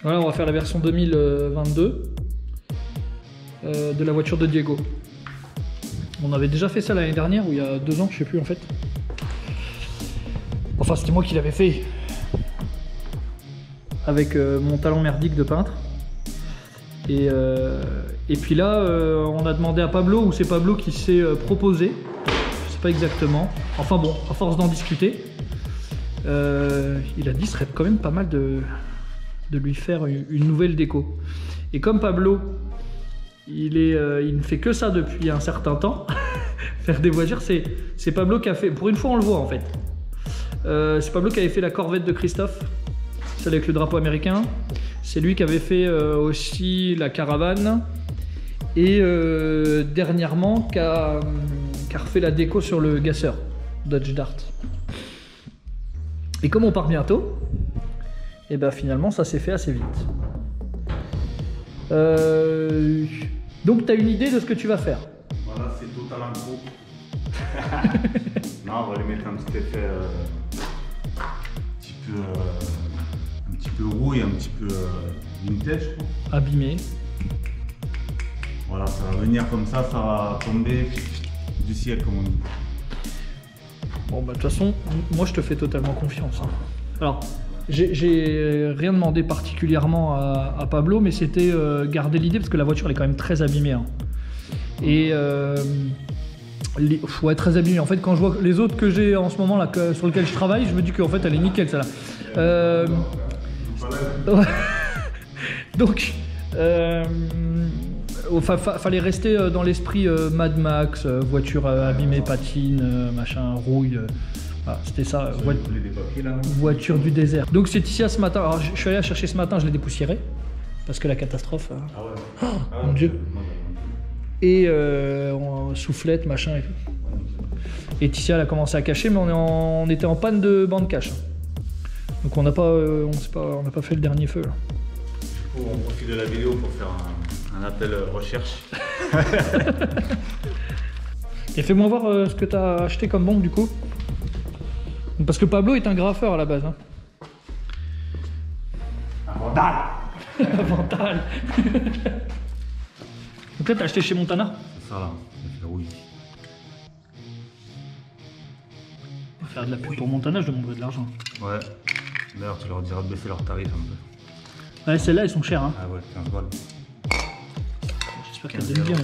Voilà, on va faire la version 2022 de la voiture de Diego. On avait déjà fait ça l'année dernière, ou il y a 2 ans, je sais plus en fait. Enfin, c'était moi qui l'avais fait. Avec mon talent merdique de peintre. Et puis là, on a demandé à Pablo, ou c'est Pablo qui s'est proposé. Je sais pas exactement. Enfin bon, à force d'en discuter, il a dit ce serait quand même pas mal de lui faire une nouvelle déco. Et comme Pablo, il ne fait que ça depuis un certain temps, faire des voitures, c'est Pablo qui a fait, pour une fois on le voit en fait. C'est Pablo qui avait fait la Corvette de Christophe, celle avec le drapeau américain. C'est lui qui avait fait aussi la Caravane. Et dernièrement, qui a refait la déco sur le Gasser, Dodge Dart. Et comme on part bientôt, et ben finalement ça s'est fait assez vite. Donc tu as une idée de ce que tu vas faire? Voilà, c'est total impro. Non, on va lui mettre un petit effet un petit peu rouille, un petit peu vintage, je crois. Abîmé. Voilà, ça va venir comme ça va tomber du ciel, comme on dit. Bon bah de toute façon, moi je te fais totalement confiance. Hein. Alors, j'ai rien demandé particulièrement à Pablo, mais c'était garder l'idée, parce que la voiture elle est quand même très abîmée. Hein. Et ouais, très abîmée. En fait, quand je vois les autres que j'ai en ce moment là, sur lesquels je travaille, je me dis qu'en fait elle est nickel celle-là. Donc, fallait rester dans l'esprit Mad Max, voiture abîmée, patine, machin, rouille. Voilà, c'était ça, voiture du désert. Donc c'est ici ce matin. Alors, je suis allé la chercher ce matin, je l'ai dépoussiérée parce que la catastrophe. Ah ouais. Oh, mon Dieu. Et soufflette, machin et tout. Et Ticia elle a commencé à cacher, mais on était en panne de bande cache. Donc on n'a pas fait le dernier feu là. Du coup, on profite de la vidéo pour faire un appel recherche. Et fais-moi voir ce que tu as acheté comme bombe du coup. Parce que Pablo est un graffeur à la base. Hein. Un vandale. Un vandale. Donc là, t'as acheté chez Montana? C'est ça là, oui. Pour faire de la pub pour Montana, je demanderais de l'argent. Ouais. D'ailleurs, tu leur diras de baisser leurs tarifs un peu. Ouais, celles-là, elles sont chères. Hein. Ah ouais, 15 balles. J'espère qu'elles donnent bien. 1-0.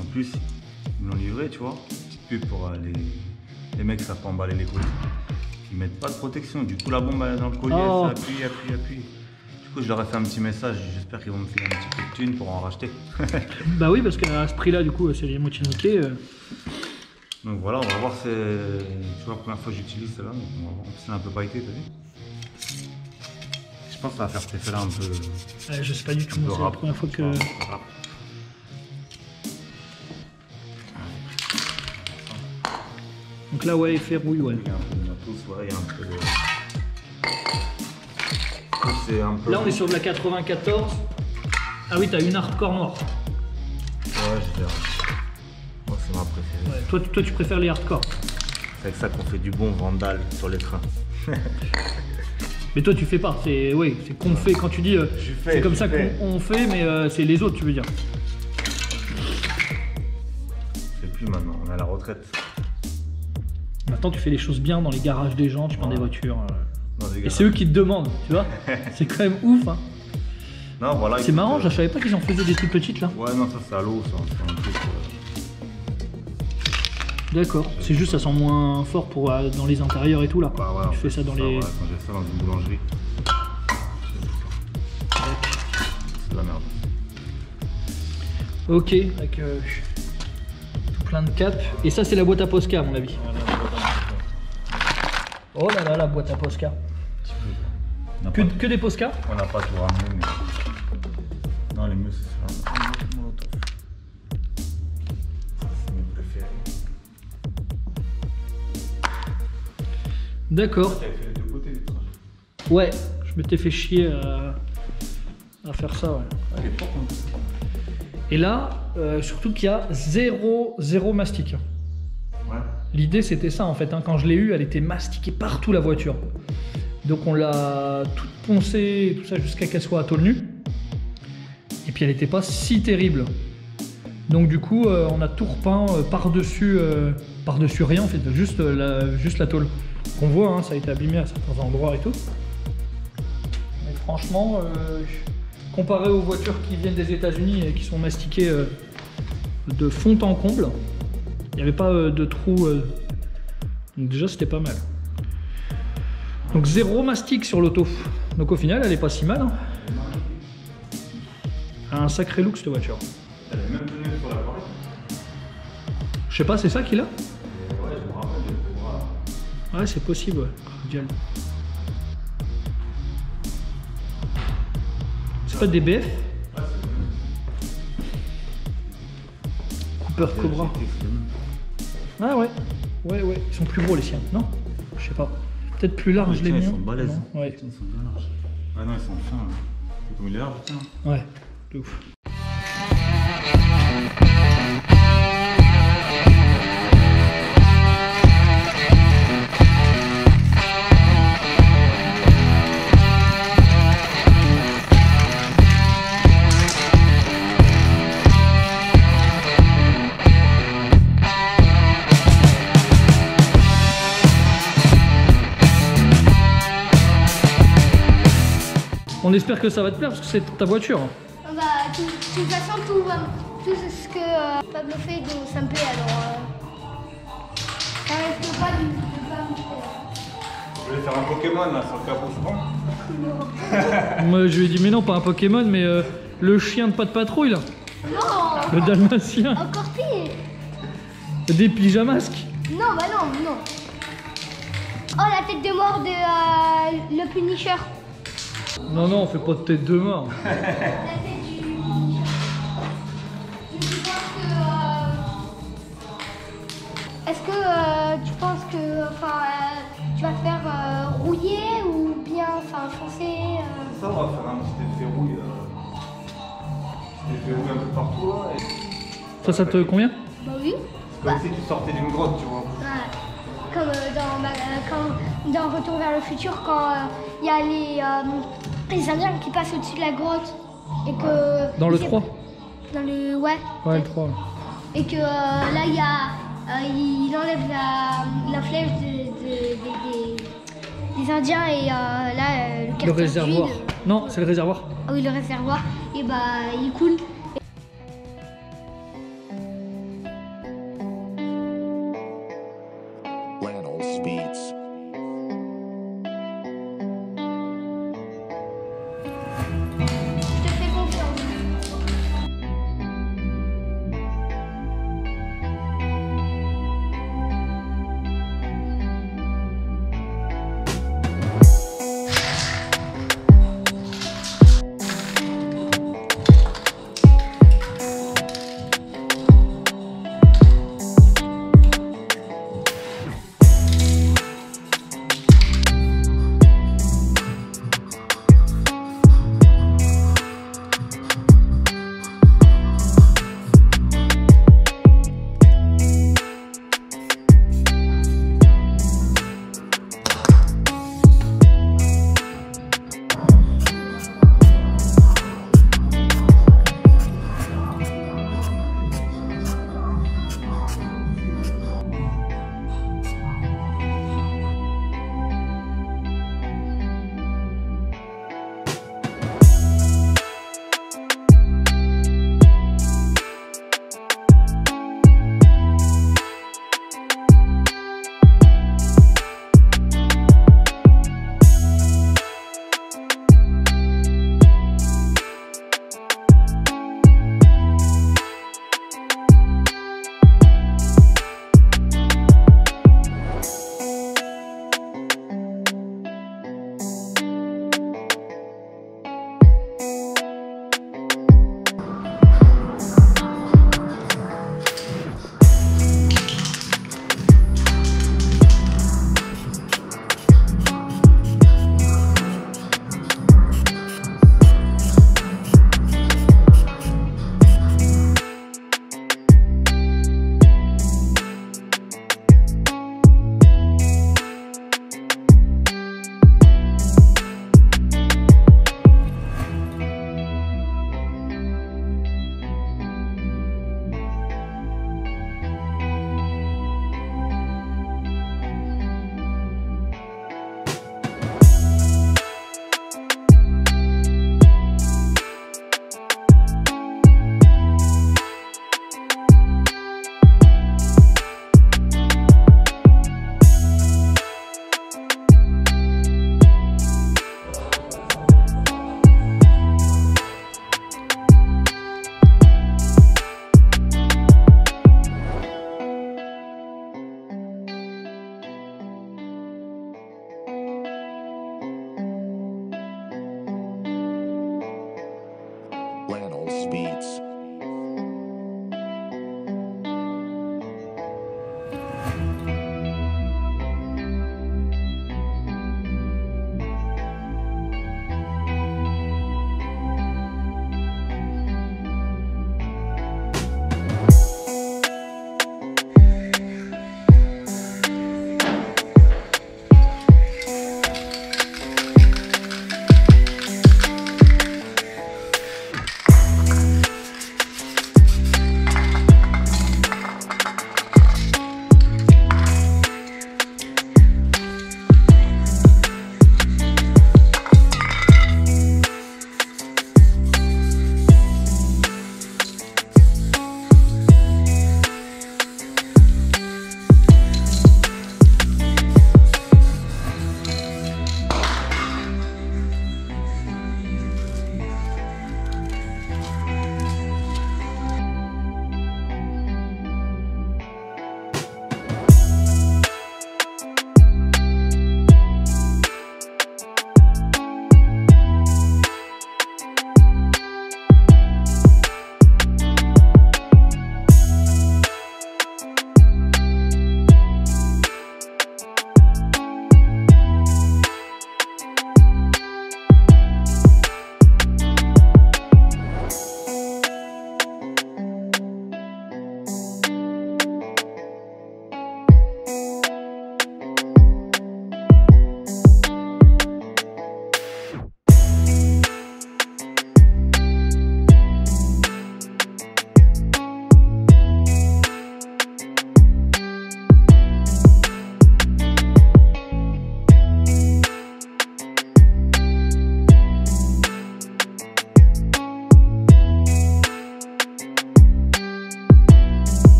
En plus, ils me l'ont livré, tu vois. Petite pub pour les mecs qui savent pas emballer les colis. Ils mettent pas de protection. Du coup, la bombe elle est dans le colis, oh. elle s'appuie. Du coup, je leur ai fait un petit message. J'espère qu'ils vont me filer un petit peu de thune pour en racheter. Bah oui, parce qu'à ce prix-là, du coup, c'est les moitiés niquées. Donc voilà, on va voir. Tu vois, la première fois que j'utilise celle-là. Donc on va voir. C'est un peu pailleté, t'as vu? Je pense que ça va faire cet effet-là un peu. Je sais pas du tout. C'est la première fois que. Donc là, ouais, effet rouille, ouais. Il y a un peu de matos, ouais, il y a un peu de. C'est un peu... Là, on est sur de la 94. Ah oui, t'as une hardcore noire. Ouais, je dirais. Moi, c'est ma préférée. Ouais, toi, tu préfères les hardcore. C'est avec ça qu'on fait du bon vandal sur les trains. Mais toi, tu fais pas. C'est qu'on fait. Quand tu dis, c'est comme ça qu'on fait, mais c'est les autres, tu veux dire. Je fais plus maintenant. On est à la retraite. Maintenant, tu fais les choses bien dans les garages des gens. Tu prends des voitures. Non, et c'est eux qui te demandent, tu vois. C'est quand même ouf. Hein. Non, voilà. C'est marrant. Je savais pas qu'ils en faisaient des toutes petites là. Ouais, non, ça c'est à l'eau, ça. C'est un truc. D'accord. C'est juste ça sent moins fort pour dans les intérieurs et tout là. Bah, ouais, tu fais ça dans les. Ouais, quand j'ai ça dans une boulangerie. C'est de la merde. Ok. Avec tout plein de capes. Et ça c'est la boîte à Posca à mon avis. Oh là là, la boîte à Posca. Que des Posca? On n'a pas tout ramené, mais. Non, les mieux c'est ça. C'est mes préférés. D'accord. Tu avais fait les deux côtés des trajets. Ouais, je m'étais fait chier à faire ça, ouais. Elle est propre, hein. Et là, surtout qu'il y a zéro mastic. Ouais. L'idée c'était ça en fait, hein. Quand je l'ai eu, elle était mastiquée partout la voiture. Donc on l'a toute poncée, tout ça, jusqu'à qu'elle soit à tôle nue. Et puis elle n'était pas si terrible. Donc du coup, on a tout repeint par-dessus rien en fait, juste la tôle. Qu'on voit, hein, ça a été abîmé à certains endroits et tout. Mais franchement, comparé aux voitures qui viennent des États-Unis et qui sont mastiquées de fond en comble, il n'y avait pas de trou. Donc déjà, c'était pas mal. Donc 0 mastic sur l'auto. Donc au final, elle est pas si mal. Hein. Elle a un sacré look cette voiture. Elle est même tenue sur la parole. Je sais pas, c'est ça qu'il a? Ouais, je me rappelle. Voilà. Ouais, c'est possible, ouais. Radial. C'est pas des BF? Cooper Cobra. Ah ouais. Ouais, ils sont plus gros les siens, non? Je sais pas. Peut-être plus large les miens. Ils sont balèzes. Ouais. Ils sont bien larges. Ah non, ils sont fins. C'est comme il est large, tiens. Ouais, de ouf. On espère que ça va te plaire parce que c'est ta voiture. Bah, de toute façon, tout ce que Pablo fait, donc, ça me plaît. Alors, ça risque pas de pas me plaire. Je vais faire un Pokémon là sur le capot, c'est bon? Moi je lui ai dit mais non, pas un Pokémon, mais le chien de pas de patrouille là. Non, Le dalmatien. encore pire. Des pyjamasques. Non, bah non. Oh, la tête de mort de le Punisher. Non, on fait pas de tête de mort. La tête du Punisher. Tu penses que... Est-ce que tu penses que tu vas te faire rouiller ou bien foncer Ça, on va faire un petit effet rouille. Petit effet rouille un peu partout là. Et... Ça te convient? Bah oui. Comme si tu sortais d'une grotte, tu vois. Ouais. Comme comme dans Retour vers le futur, quand il y a les Indiens qui passent au-dessus de la grotte et que... Dans le 3? Dans le... Ouais. Ouais, le 3. Et que là, il enlève la flèche des Indiens et là, le Le quartier réservoir. vide. Non, c'est le réservoir. Ah oui, le réservoir. Et bah, il coule. Reynolds Beats. Je te fais confiance. Thanos Beats.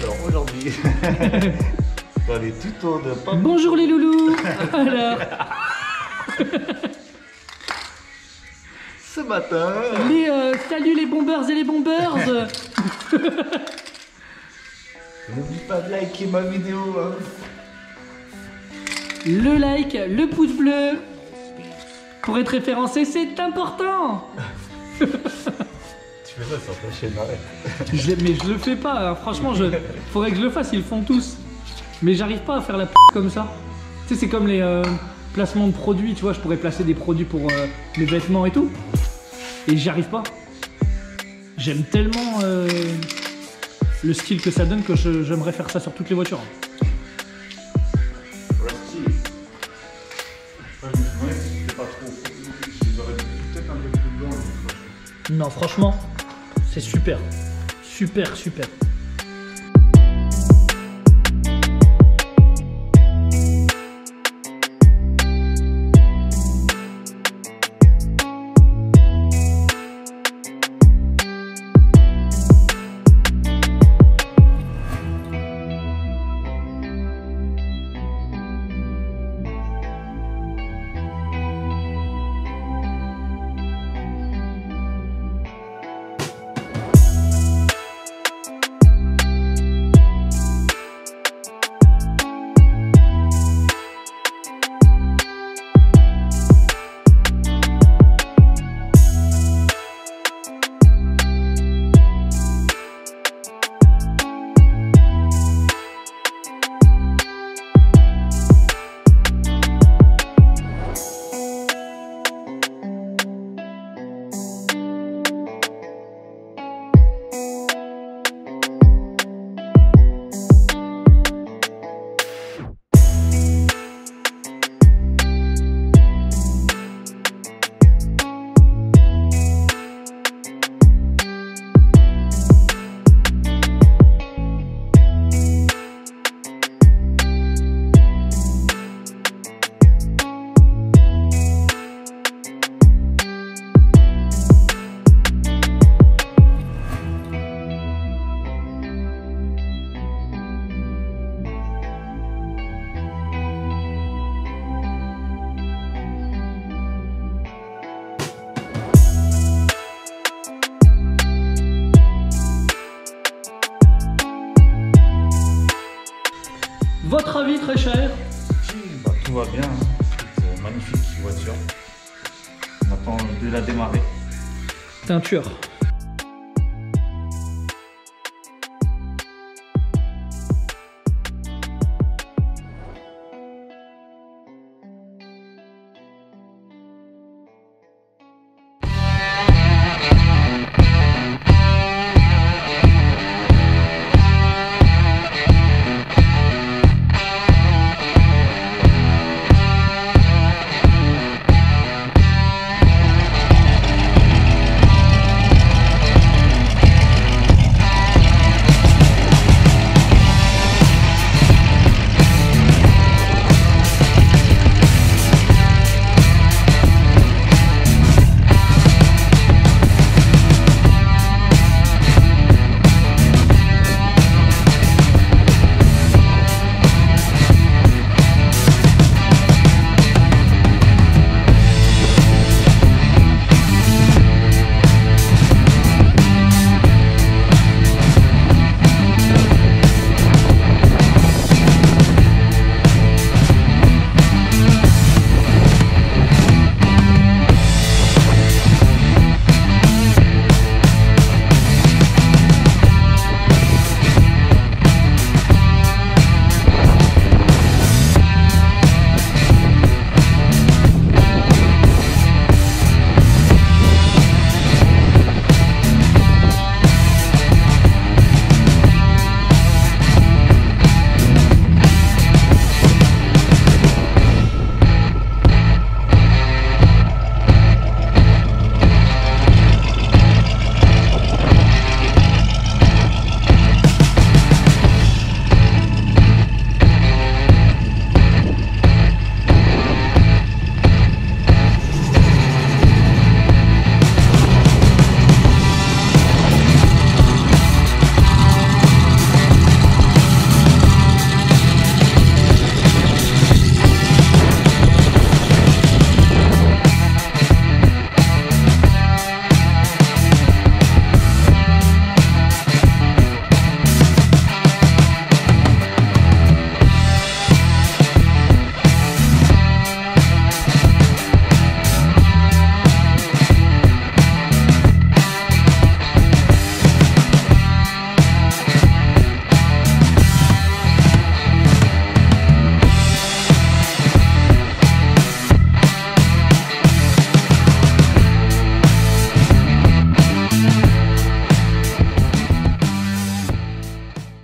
Alors aujourd'hui, dans les tutos de Pablo. Bonjour les loulous. Alors, Ce matin, salut les bombers et les bombers. n'oublie pas de liker ma vidéo. Hein. Le like, le pouce bleu. Pour être référencé, c'est important. Tu fais ça sur ta chaîne, arrête. Mais je le fais pas, hein. Franchement, faudrait que je le fasse, ils le font tous. Mais j'arrive pas à faire la p comme ça. Tu sais, c'est comme les placements de produits, tu vois, je pourrais placer des produits pour mes vêtements et tout. Et j'y arrive pas. J'aime tellement le style que ça donne que j'aimerais faire ça sur toutes les voitures. Rusty. Ouais, c'est pas trop. Ils auraient peut-être un peu plus blanc. Non, franchement, c'est super. Super, super. Votre avis très cher? Bah, tout va bien, hein. C'est une magnifique voiture. On attend de la démarrer. T'es un tueur.